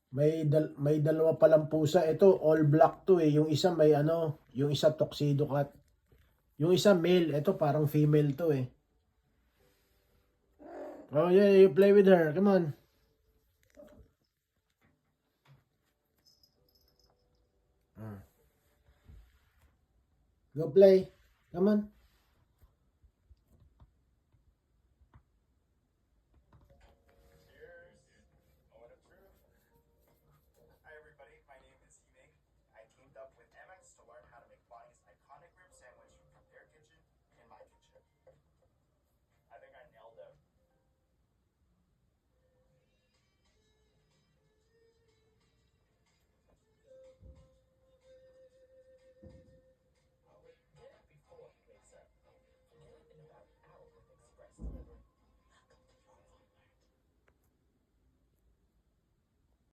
May dalawa palang pusa. Ito, all black to eh. Yung isa may ano, yung isa tuxedo cat. Yung isa male, ito parang female to eh. Oh yeah, you play with her. Come on. Go play. Come on.